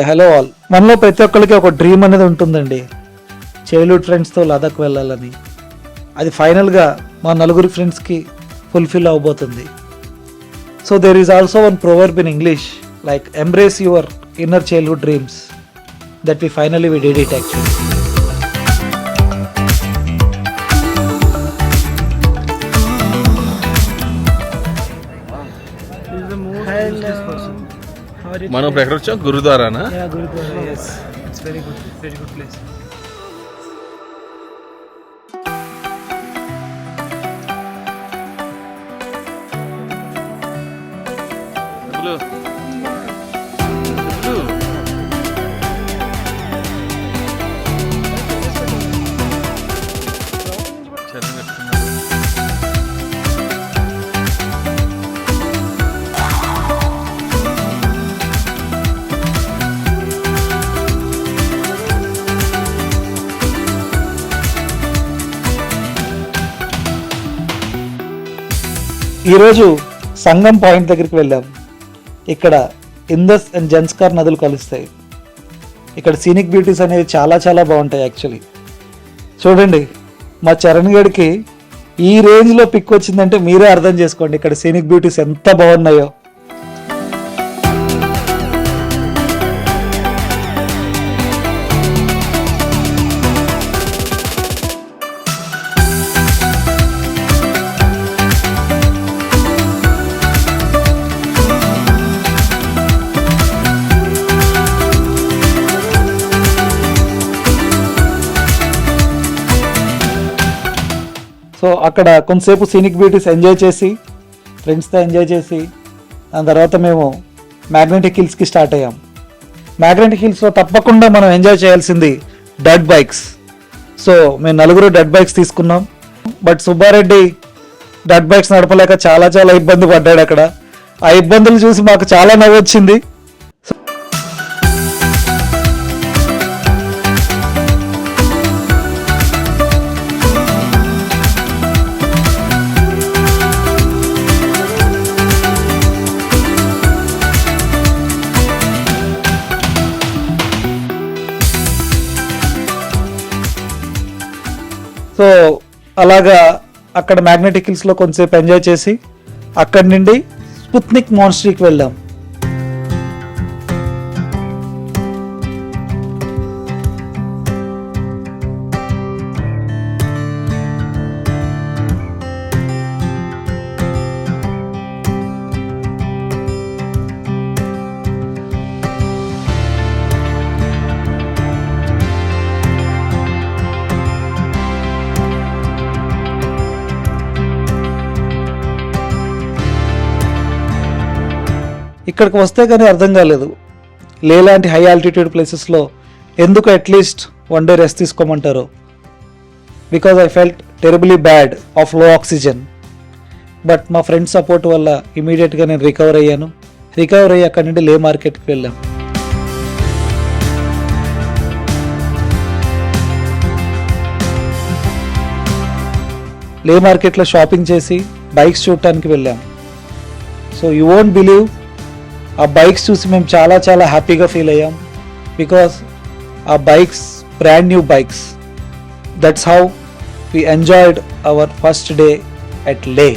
Hello all. మనలో ప్రతి ఒక్కరికి ఒక డ్రీమ్ అనేది ఉంటుందండి, చైల్డ్హుడ్ ఫ్రెండ్స్తో లదాఖ్ వెళ్ళాలని. అది ఫైనల్గా మా నలుగురి ఫ్రెండ్స్కి ఫుల్ఫిల్ అవబోతుంది. So there is also one proverb in English like embrace your inner childhood dreams, that we finally we did it actually. మనం ఇప్పుడు ఎక్కడ వచ్చాం? గురుద్వారానా? Gurdwara, yes, it's very good place. ఈరోజు సంగం పాయింట్ దగ్గరికి వెళ్ళాం. ఇక్కడ ఇందస్ అండ్ జన్స్కార్ నదులు కలుస్తాయి. ఇక్కడ సీనిక్ బ్యూటీస్ అనేవి చాలా చాలా బాగుంటాయి యాక్చువల్లీ. చూడండి, మా చరణ్ గడికి ఈ రేంజ్లో పిక్ వచ్చిందంటే మీరే అర్థం చేసుకోండి ఇక్కడ సీనిక్ బ్యూటీస్ ఎంత బాగున్నాయో. సో అక్కడ కొంతసేపు సీనిక్ బ్యూటీస్ ఎంజాయ్ చేసి, ఫ్రెండ్స్తో ఎంజాయ్ చేసి, దాని తర్వాత మేము మ్యాగ్నెటిక్ హిల్స్కి స్టార్ట్ అయ్యాం. మ్యాగ్నెటిక్ హిల్స్లో తప్పకుండా మనం ఎంజాయ్ చేయాల్సింది డర్ట్ బైక్స్. సో మేము నలుగురు డర్ట్ బైక్స్ తీసుకున్నాం. బట్ సుబ్బారెడ్డి డర్ట్ బైక్స్ నడపలేక చాలా చాలా ఇబ్బంది పడ్డాడు అక్కడ. ఆ ఇబ్బందులు చూసి మాకు చాలా నవ్వు వచ్చింది. సో అలాగా అక్కడ మ్యాగ్నెటిక్ హిల్స్లో కొంతసేపు ఎంజాయ్ చేసి అక్కడి నుండి స్పుత్నిక్ మాన్స్ట్రీకి వెళ్ళాం. ఇక్కడికి వస్తే కానీ అర్థం కాలేదు, లే లాంటి హై ఆల్టిట్యూడ్ ప్లేసెస్లో ఎందుకు అట్లీస్ట్ వన్ డే రెస్ట్ తీసుకోమంటారు. Because I felt terribly bad of low oxygen. But మా ఫ్రెండ్స్ సపోర్ట్ వల్ల ఇమీడియట్గా నేను రికవర్ అయ్యాను. రికవర్ అయ్యి అక్కడి నుండి లే మార్కెట్కి వెళ్ళాం. లే మార్కెట్లో షాపింగ్ చేసి బైక్స్ చూడటానికి వెళ్ళాం. సో యూ వోంట్ బిలీవ్, ఆ బైక్స్ చూసి మేము చాలా చాలా హ్యాపీగా ఫీల్ అయ్యాం. బికాస్ ఆ bikes brand new bikes. That's how we enjoyed hour first day at లే.